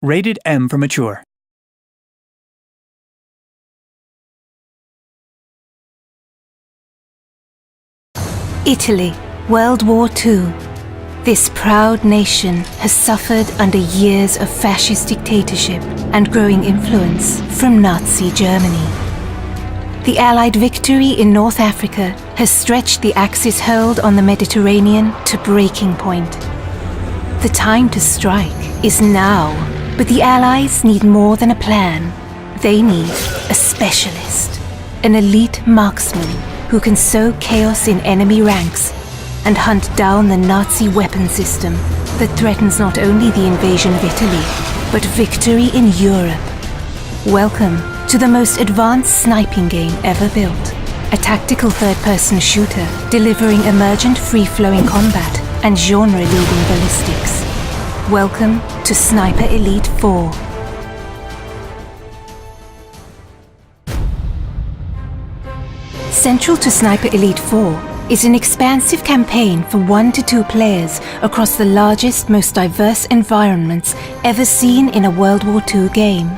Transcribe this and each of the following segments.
Rated M for mature. Italy, World War II. This proud nation has suffered under years of fascist dictatorship and growing influence from Nazi Germany. The Allied victory in North Africa has stretched the Axis hold on the Mediterranean to breaking point. The time to strike is now, but the Allies need more than a plan. They need a specialist, an elite marksman who can sow chaos in enemy ranks and hunt down the Nazi weapon system that threatens not only the invasion of Italy, but victory in Europe. Welcome to the most advanced sniping game ever built. A tactical third-person shooter delivering emergent free-flowing combat and genre-leading ballistics. Welcome to Sniper Elite 4. Central to Sniper Elite 4 is an expansive campaign for 1 to 2 players across the largest, most diverse environments ever seen in a World War II game.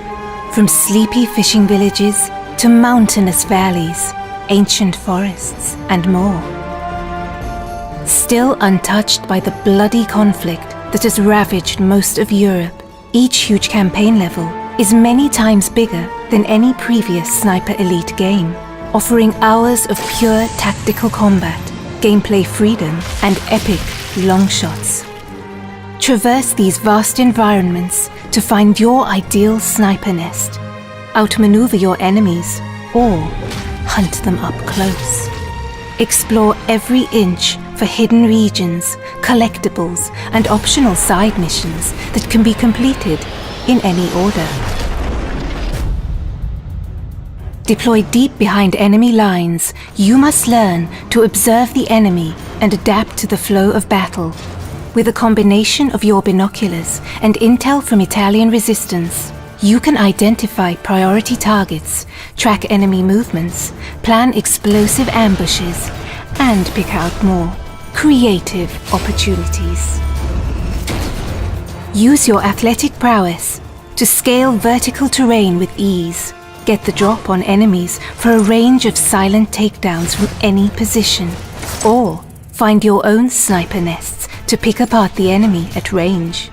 From sleepy fishing villages to mountainous valleys, ancient forests, and more. Still untouched by the bloody conflict that has ravaged most of Europe, each huge campaign level is many times bigger than any previous Sniper Elite game, offering hours of pure tactical combat, gameplay freedom, and epic long shots. Traverse these vast environments to find your ideal sniper nest, outmaneuver your enemies, or hunt them up close. Explore every inch for hidden regions, collectibles, and optional side missions that can be completed in any order. Deployed deep behind enemy lines, you must learn to observe the enemy and adapt to the flow of battle. With a combination of your binoculars and intel from Italian resistance, you can identify priority targets, track enemy movements, plan explosive ambushes, and pick out more creative opportunities. Use your athletic prowess to scale vertical terrain with ease. Get the drop on enemies for a range of silent takedowns from any position, or find your own sniper nests to pick apart the enemy at range.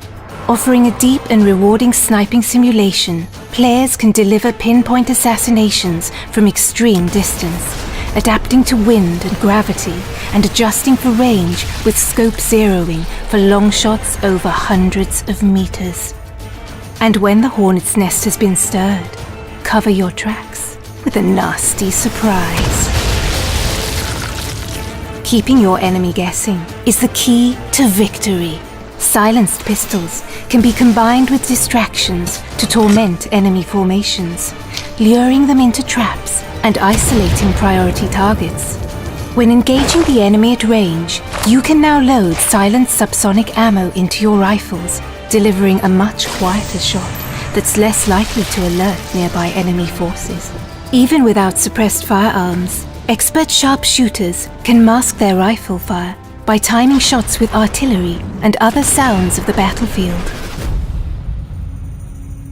Offering a deep and rewarding sniping simulation, players can deliver pinpoint assassinations from extreme distance, adapting to wind and gravity and adjusting for range with scope zeroing for long shots over hundreds of meters. And when the hornet's nest has been stirred, cover your tracks with a nasty surprise. Keeping your enemy guessing is the key to victory. Silenced pistols can be combined with distractions to torment enemy formations, luring them into traps and isolating priority targets. When engaging the enemy at range, you can now load silent subsonic ammo into your rifles, delivering a much quieter shot that's less likely to alert nearby enemy forces. Even without suppressed firearms, expert sharpshooters can mask their rifle fire by timing shots with artillery and other sounds of the battlefield.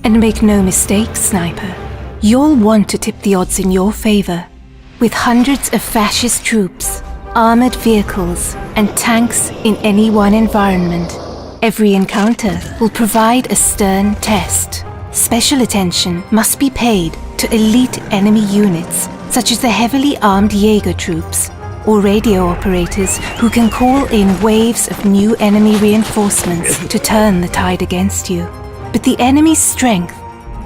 And make no mistake, sniper, you'll want to tip the odds in your favor. With hundreds of fascist troops, armored vehicles, and tanks in any one environment, every encounter will provide a stern test. Special attention must be paid to elite enemy units, such as the heavily armed Jaeger troops, or radio operators who can call in waves of new enemy reinforcements to turn the tide against you. But the enemy's strength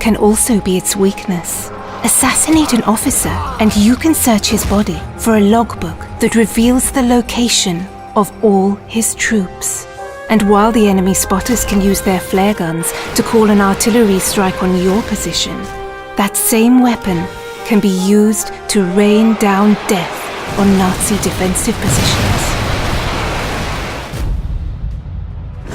can also be its weakness. Assassinate an officer and you can search his body for a logbook that reveals the location of all his troops. And while the enemy spotters can use their flare guns to call an artillery strike on your position, that same weapon can be used to rain down death on Nazi defensive positions.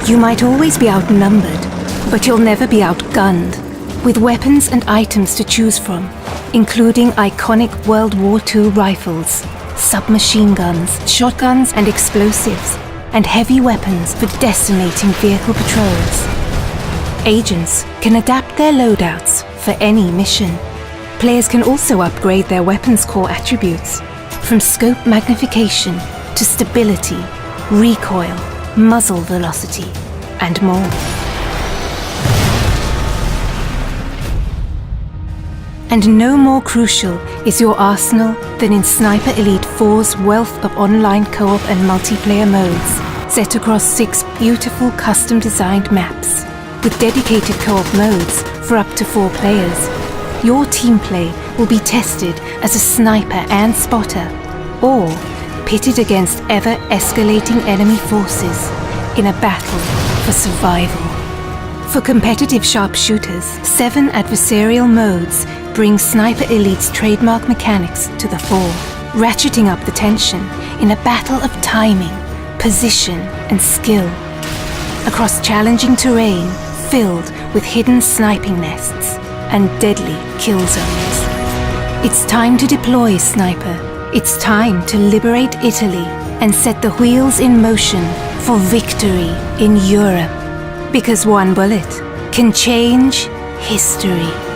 You might always be outnumbered, but you'll never be outgunned. With weapons and items to choose from, including iconic World War II rifles, submachine guns, shotguns and explosives, and heavy weapons for decimating vehicle patrols. Agents can adapt their loadouts for any mission. Players can also upgrade their weapons core attributes, from scope magnification to stability, recoil, muzzle velocity, and more. And no more crucial is your arsenal than in Sniper Elite 4's wealth of online co-op and multiplayer modes, set across 6 beautiful custom-designed maps. With dedicated co-op modes for up to 4 players, your team play will be tested as a sniper and spotter, or pitted against ever-escalating enemy forces in a battle for survival. For competitive sharpshooters, 7 adversarial modes bring Sniper Elite's trademark mechanics to the fore, ratcheting up the tension in a battle of timing, position, and skill, across challenging terrain filled with hidden sniping nests and deadly kill zones. It's time to deploy, Sniper. It's time to liberate Italy and set the wheels in motion for victory in Europe. Because one bullet can change history.